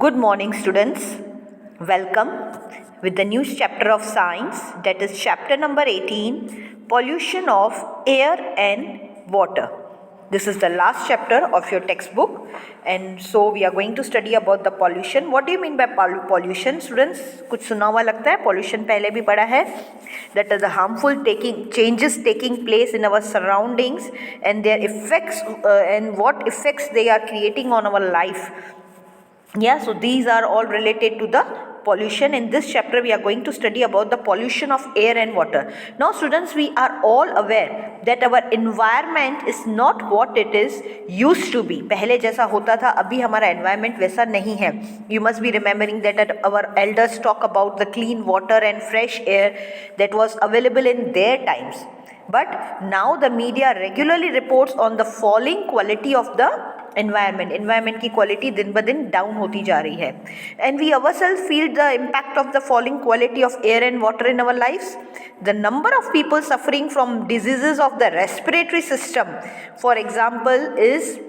Good morning, students. Welcome with the new chapter of science, that is chapter number 18, pollution of air and water. This is the last chapter of your textbook, and so we are going to study about the pollution. What do you mean by pollution, students? कुछ सुना हुआ लगता है? Pollution पहले भी पढ़ा है. That is the harmful changes taking place in our surroundings and their effects and what effects they are creating on our life. Yeah, so these are all related to the pollution. In this chapter we are going to study about the pollution of air and water. Now students, we are all aware that our environment is not what it is used to be. पहले जैसा होता था अभी हमारा environment वैसा नहीं है. You must be remembering that our elders talk about the clean water and fresh air that was available in their times. But now the media regularly reports on the falling quality of the environment की quality दिन ब दिन down होती जा रही है. And we ourselves feel the impact of the falling quality of air and water in our lives. The number of people suffering from diseases of the respiratory system, for example, is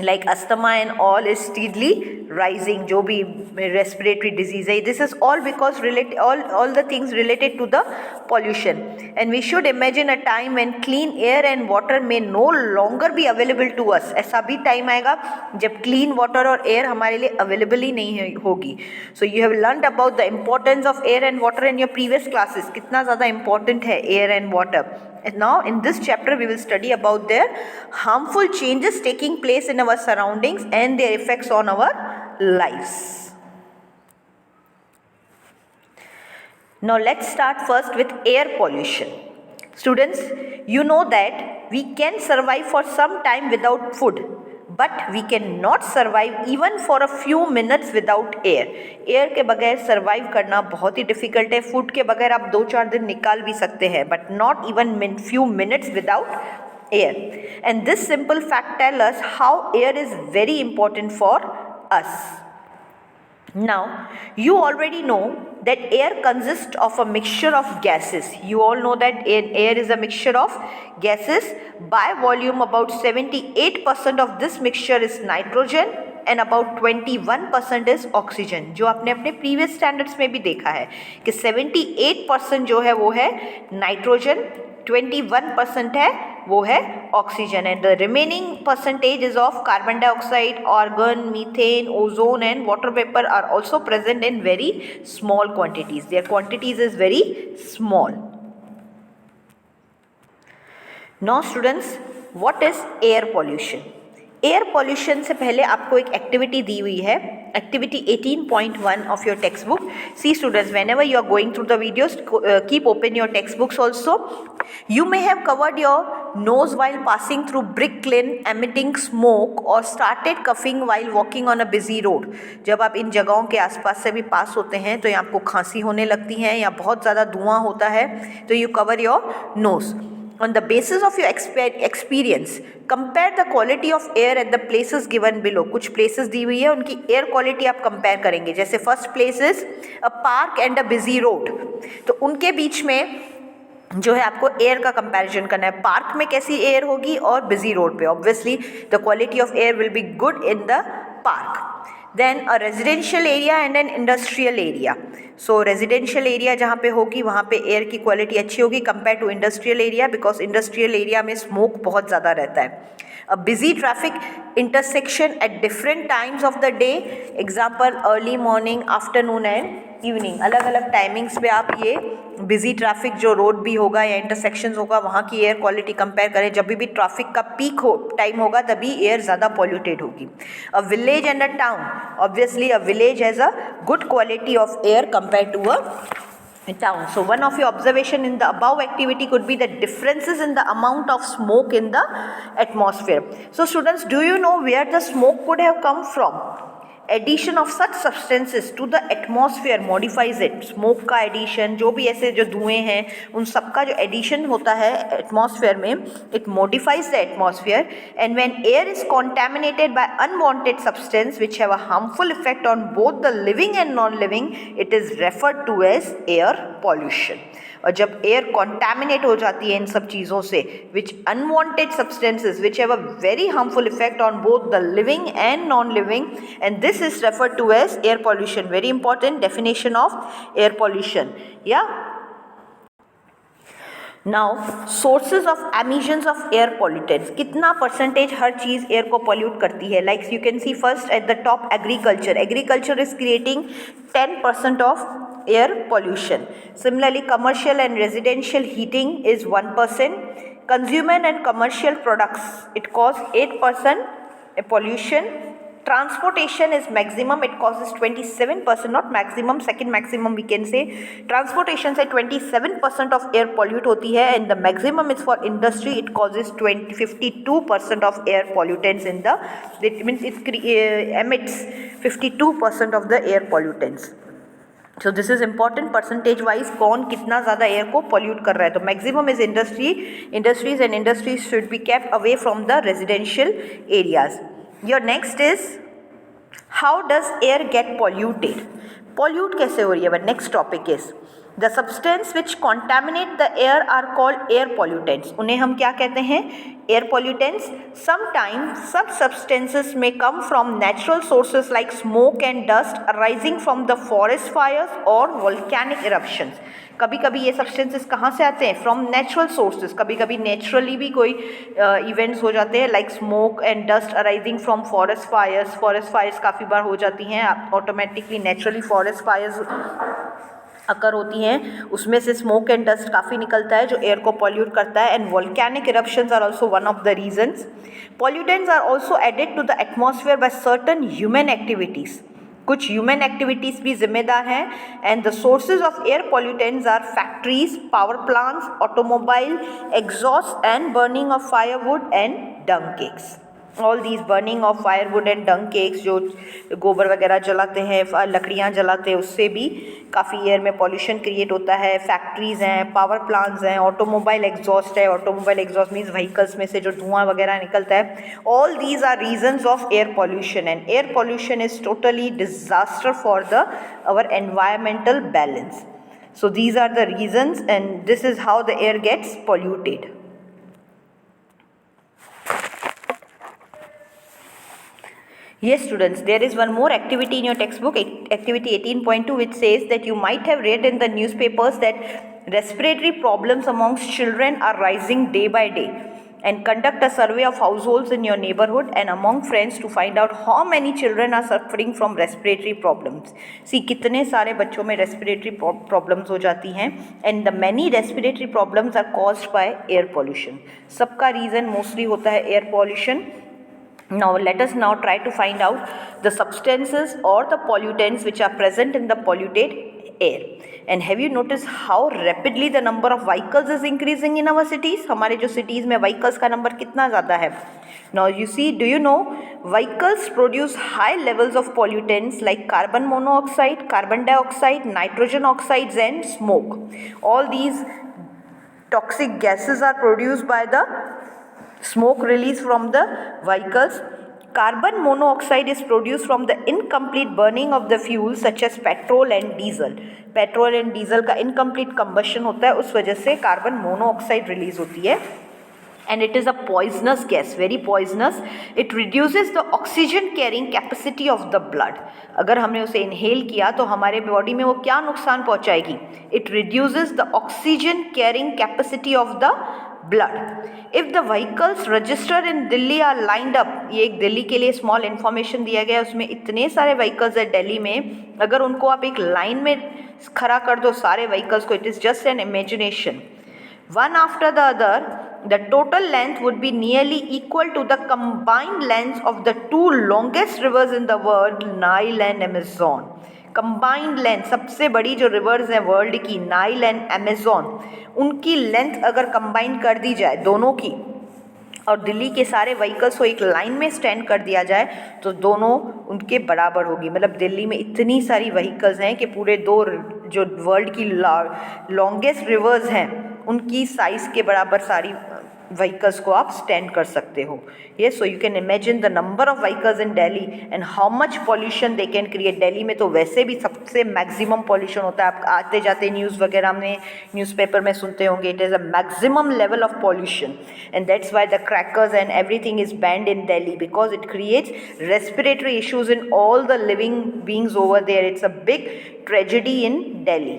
like asthma and all is steadily rising. जो भी respiratory disease है, this is all because all the things related to the pollution. And we should imagine a time when clean air and water may no longer be available to us. ऐसा भी time आएगा जब clean water और air हमारे लिए available ही नहीं होगी. So you have learned about the importance of air and water in your previous classes. कितना ज़्यादा important है air and water. And now in this chapter we will study about their harmful changes taking place in our surroundings and their effects on our lives. Now let's start first with air pollution. Students, you know that we can survive for some time without food, but we cannot survive even for a few minutes without air. Air के बगैर survive करना बहुत ही difficult है. Food के बगैर आप 2-4 दिन निकाल भी सकते हैं, but not even few minutes without air. And this simple fact tells us how air is very important for us. Now, you already know that air consists of a mixture of gases. You all know that air is a mixture of gases. By volume, about 78% of this mixture is nitrogen and about 21% is oxygen. जो आपने अपने previous standards में भी देखा है कि 78% जो है वो है nitrogen, 21% है वो है oxygen, and the remaining percentage is of carbon dioxide, argon, methane, ozone and water vapour are also present in very small quantities. Their quantities is very small. Now students, what is air pollution? Air pollution से पहले आपको एक activity दी हुई है, activity 18.1 of your textbook. See students, whenever you are going through the videos, keep open your textbooks also. You may have covered your nose while passing through brick lane emitting smoke or started coughing while walking on a busy road. जब आप इन जगहों के आसपास से भी पास होते हैं तो यहाँ आपको खांसी होने लगती है या बहुत ज़्यादा धुआं होता है, तो you cover your nose. On the basis of your experience, compare the quality of air at the places given below. कुछ places दी हुई है, उनकी air quality आप compare करेंगे. जैसे first place is a park and a busy road. तो उनके बीच में जो है आपको एयर का कंपैरिजन करना है. पार्क में कैसी एयर होगी और बिजी रोड पे. Obviously the quality of air will be good in the park. Then a residential area and an industrial area. So residential area जहाँ पे होगी वहाँ पे एयर की क्वालिटी अच्छी होगी compare to industrial area, because industrial area में smoke बहुत ज़्यादा रहता है. A busy traffic intersection at different times of the day, example early morning, afternoon and evening. अलग अलग टाइमिंग्स पे आप ये बिजी ट्रैफिक जो रोड भी होगा या इंटरसेक्शंस होगा वहाँ की एयर क्वालिटी कंपेयर करें. जब भी ट्रैफिक का पीक टाइम होगा तभी एयर ज़्यादा पॉल्यूटेड होगी. A village and a town, obviously a village has a good quality of air compare to a town. So one of your observation in the above activity could be the differences in the amount of smoke in the atmosphere. So students, do you know where the smoke could have come from? Addition of such substances to the atmosphere modifies it. Smoke का addition, जो भी ऐसे जो धुएं हैं उन सब का जो addition होता है atmosphere में, it modifies the atmosphere. And when air is contaminated by unwanted substance which have a harmful effect on both the living and non-living, it is referred to as air pollution. और जब air contaminate हो जाती है इन सब चीज़ों से, which unwanted substances which have a very harmful effect on both the living and non living, and this this is referred to as air pollution. Very important definition of air pollution. Yeah. Now sources of emissions of air pollutants, कितना percentage हर चीज़ air को pollute करती है. Like you can see first at the top agriculture is creating 10% of air pollution. Similarly, commercial and residential heating is 1%. Consumer and commercial products, it cause 8% pollution. Transportation is maximum, it causes 27%, not maximum, second maximum we can say. Transportation से 27% of air pollute होती है, and the maximum is for industry, it causes 52% of air pollutants in the, it means it emits 52% of the air pollutants. So this is important percentage wise कौन कितना ज़्यादा air को pollute कर रहा है. तो maximum is industries and industries should be kept away from the residential areas. Your next is how does air get polluted? Pollute कैसे हो रही है? But next topic is the substance which contaminate the air are called air pollutants. उन्हें हम क्या कहते हैं? Air pollutants. Sometimes such substances may come from natural sources like smoke and dust arising from the forest fires or volcanic eruptions. कभी कभी ये substances कहाँ से आते हैं? From natural sources. कभी कभी नेचुरली भी कोई इवेंट्स हो जाते हैं like smoke and dust arising from forest fires काफ़ी बार हो जाती हैं. ऑटोमेटिकली नेचुरली फॉरेस्ट फायर्स अकर होती हैं, उसमें से स्मोक एंड डस्ट काफ़ी निकलता है जो एयर को पॉल्यूट करता है. And volcanic eruptions are also one of the reasons. Pollutants are also added to the atmosphere by certain human activities. कुछ ह्यूमन एक्टिविटीज़ भी जिम्मेदार हैं. And the sources of air pollutants are factories, power plants, automobile exhaust and burning of firewood and dung cakes. All these burning of firewood and dung cakes, जो गोबर वगैरह जलाते हैं, लकड़ियाँ जलाते हैं, उससे भी काफ़ी एयर में पॉल्यूशन क्रिएट होता है. फैक्ट्रीज़ हैं, पावर प्लांट्स हैं, ऑटोमोबाइल एग्जॉस्ट है. ऑटोमोबाइल एग्जॉस्ट मीन्स व्हीकल्स में से जो धुआं वगैरह निकलता है. All these are reasons of air pollution and air pollution is totally disaster for the our environmental balance. So these are the reasons and this is how the air gets polluted. Yes students, there is one more activity in your textbook, activity 18.2, which says that you might have read in the newspapers that respiratory problems amongst children are rising day by day, and conduct a survey of households in your neighborhood and among friends to find out how many children are suffering from respiratory problems. See कितने सारे बच्चों में respiratory problems हो जाती हैं, and the many respiratory problems are caused by air pollution. सबका reason mostly होता है air pollution. Now let us now try to find out the substances or the pollutants which are present in the polluted air. And have you noticed how rapidly the number of vehicles is increasing in our cities? हमारे जो cities में vehicles का number कितना ज़्यादा है? Now you see, do you know vehicles produce high levels of pollutants like carbon monoxide, carbon dioxide, nitrogen oxides and smoke. All these toxic gases are produced by the smoke release from the vehicles. Carbon monoxide is produced from the incomplete burning of the fuels such as petrol and diesel. Petrol and diesel का incomplete combustion होता है, उस वजह से carbon monoxide release होती है. And it is a poisonous gas, very poisonous. It reduces the oxygen carrying capacity of the blood. अगर हमने उसे इनहेल किया तो हमारे बॉडी में वो क्या नुकसान पहुंचाएगी? It reduces the oxygen carrying capacity of the blood. If the vehicles registered in Delhi are lined up, ये एक दिल्ली के लिए स्मॉल इन्फॉर्मेशन दिया गया है, उसमें इतने सारे व्हीकल्स है दिल्ली में, अगर उनको आप एक लाइन में खड़ा कर दो सारे व्हीकल्स को, it is just an imagination, one after the other, the total length would be nearly equal to the combined lengths of the two longest rivers in the world, Nile and Amazon. Combined length, सबसे बड़ी जो reverse हैं world की, Nile and Amazon, उनकी length अगर combine कर दी जाए दोनों की, और दिल्ली के सारे व्हीकल्स को एक लाइन में स्टैंड कर दिया जाए तो दोनों उनके बराबर होगी. मतलब दिल्ली में इतनी सारी व्हीकल्स हैं कि पूरे दो जो वर्ल्ड की लॉन्गेस्ट रिवर्स हैं उनकी साइज़ के बराबर सारी व्हीकल्स को आप स्टैंड कर सकते हो। Yes, so you can imagine the number of vehicles in Delhi and how much pollution they can create. Delhi में तो वैसे भी सबसे मैक्सिमम पॉल्यूशन होता है, आप आते जाते न्यूज़ वगैरह में न्यूज़पेपर में सुनते होंगे, it is a maximum level of pollution and that's why the crackers and everything is banned in Delhi because it creates respiratory issues in all the living beings over there. It's a big tragedy in Delhi.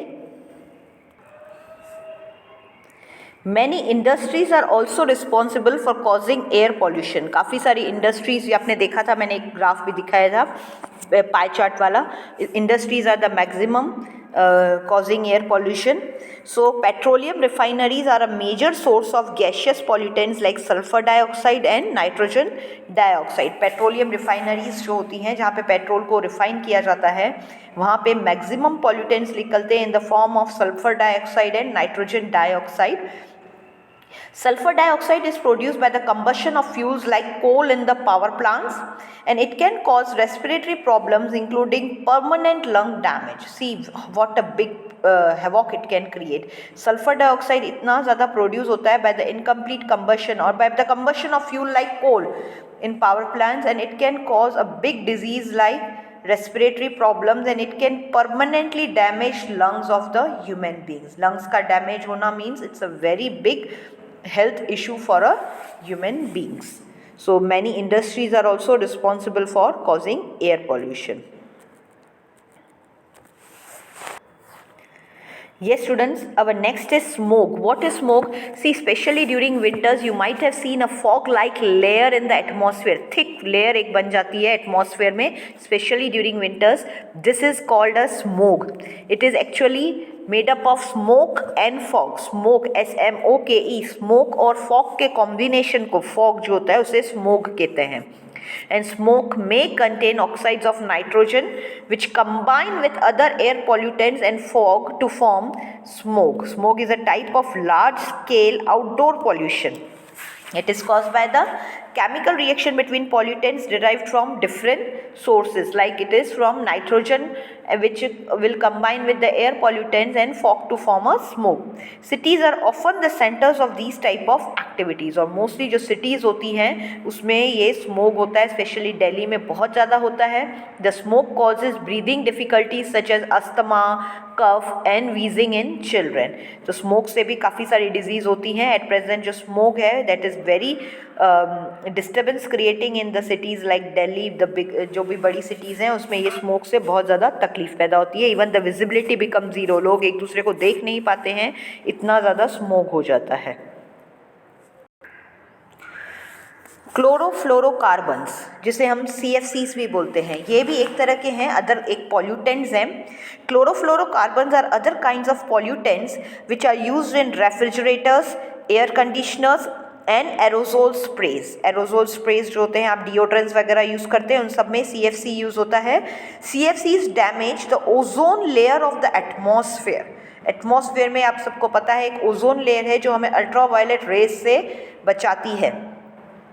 Many industries are also responsible for causing air pollution. काफ़ी सारी industries, ये आपने देखा था, मैंने एक graph भी दिखाया था पाई चार्ट वाला। Industries are the maximum causing air pollution. So petroleum refineries are a major source of gaseous pollutants like sulfur dioxide and nitrogen dioxide. Petroleum refineries जो होती हैं जहाँ पे पेट्रोल को रिफाइन किया जाता है, वहाँ पे मैक्सिमम pollutants निकलते हैं in the form of sulfur dioxide and nitrogen dioxide. Sulfur dioxide is produced by the combustion of fuels like coal in the power plants and it can cause respiratory problems including permanent lung damage. See what a big havoc it can create. Sulfur dioxide इतना ज़्यादा produce होता है by the incomplete combustion or by the combustion of fuel like coal in power plants and it can cause a big disease like respiratory problems and it can permanently damage lungs of the human beings. Lungs का damage होना means it's a very big health issue for a human beings. So many industries are also responsible for causing air pollution. Yes students, our next is smoke. What is smoke? See, especially during winters you might have seen a fog like layer in the atmosphere. Thick layer एक बन जाती है atmosphere में, especially during winters. This is called a smoke. It is actually made up of smoke and fog. Smoke, SMOKE, smoke और fog के combination को fog जो होता है उसे smoke कहते हैं. And smoke may contain oxides of nitrogen which combine with other air pollutants and fog to form smoke. Smoke is a type of large scale outdoor pollution. It is caused by the chemical reaction between pollutants derived from different sources, like it is from nitrogen which will combine with the air pollutants and fog to form a smoke. Cities are often the centers of these type of activities और mostly जो cities होती हैं उसमें ये smoke होता है, especially Delhi में बहुत ज़्यादा होता है. The smoke causes breathing difficulties such as asthma, cough and wheezing in children. तो smoke से भी काफ़ी सारी disease होती हैं. At present जो smoke है that is very disturbance creating in the cities like Delhi, the big जो भी बड़ी cities हैं उसमें ये smoke से बहुत ज़्यादा तकलीफ पैदा होती है. Even the visibility becomes zero. लोग एक दूसरे को देख नहीं पाते हैं, इतना ज़्यादा smoke हो जाता है. क्लोरोफ्लोरोकार्बन्स जिसे हम CFCs भी बोलते हैं, ये भी एक तरह के हैं, अदर एक पॉल्यूटेंट्स हैं. Chlorofluorocarbons are other kinds of pollutants which are used in refrigerators, air conditioners and aerosol sprays. Aerosol sprays जो होते हैं, आप डिओड्रेंट्स वगैरह यूज़ करते हैं, उन सब में CFC यूज़ होता है. CFCs damage the ozone layer of the atmosphere. Atmosphere में आप सबको पता है एक ओजोन लेयर है जो हमें अल्ट्रावायलेट रेज से बचाती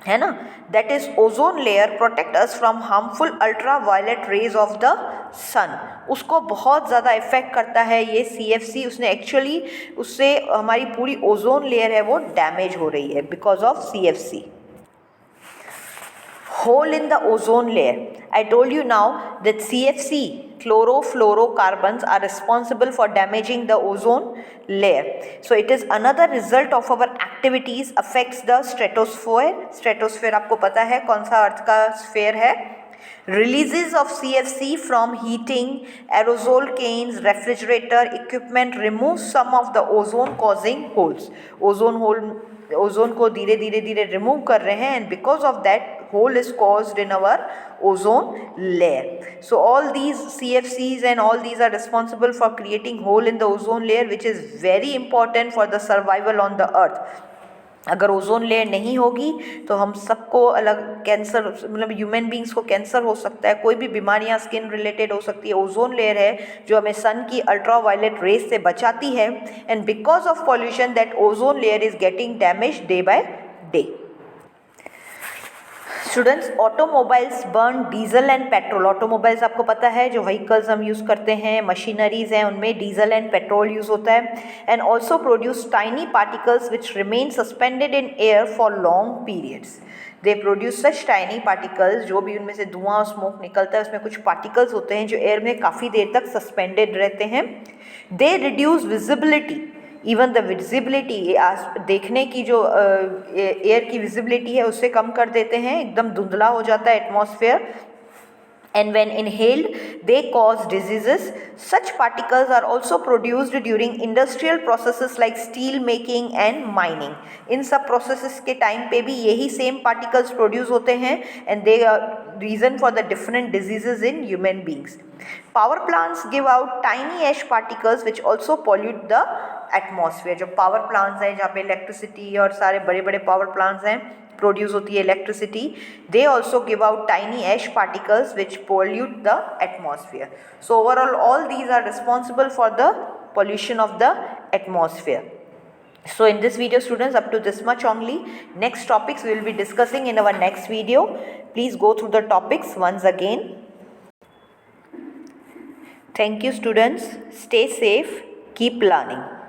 है ना. That is ozone layer protect us from harmful ultraviolet rays of the sun. उसको बहुत ज़्यादा इफेक्ट करता है ये CFC. उसने एक्चुअली उससे हमारी पूरी ओजोन लेयर है वो डैमेज हो रही है because of CFC. Hole in the ozone layer. I told you now that CFC, chlorofluorocarbons, are responsible for damaging the ozone layer. So it is another result of our activities affects the stratosphere. Stratosphere आपको पता है कौन सा अर्थ का sphere है. Releases of CFC from heating, aerosol cans, refrigerator equipment remove some of the ozone causing holes. Ozone hole ozone को धीरे धीरे रिमूव कर रहे हैं, and because of that hole is caused in our ozone layer. So all these CFCs and all these are responsible for creating hole in the ozone layer, which is very important for the survival on the earth. अगर ozone layer नहीं होगी तो हम सबको अलग cancer, मतलब human beings को cancer हो सकता है, कोई भी बीमारियां स्किन रिलेटेड हो सकती है. ओजोन लेयर है जो हमें सन की अल्ट्रावायलेट रेज से बचाती है, and because of pollution that ozone layer is getting damage day by day. Students, automobiles burn diesel and petrol. Automobiles आपको पता है जो व्हीकल्स हम यूज़ करते हैं, मशीनरीज हैं, उनमें डीजल एंड पेट्रोल यूज़ होता है। And also produce tiny particles which remain suspended in air for long periods. They produce such tiny particles, जो भी उनमें से धुआं और स्मोक निकलता है उसमें कुछ पार्टिकल्स होते हैं जो एयर में काफ़ी देर तक सस्पेंडेड रहते हैं। They reduce visibility, even the visibility, देखने की जो एयर की विजिबिलिटी है उससे कम कर देते हैं, एकदम धुंधला हो जाता है atmosphere. And when inhaled, they cause diseases. Such particles are also produced during industrial processes like steel making and mining. इन सब processes के time पे भी यही same particles produce होते हैं and they are reason for the different diseases in human beings. Power plants give out tiny ash particles which also pollute the atmosphere. जो power plants हैं जहाँ पे electricity और सारे बड़े बड़े power plants हैं प्रोड्यूस होती है electricity, they also give out tiny ash particles which pollute the atmosphere. So overall all these are responsible for the pollution of the atmosphere. So in this video students, up to this much only. Next topics we will be discussing in our next video. Please go through the topics once again. Thank you students. Stay safe. Keep learning.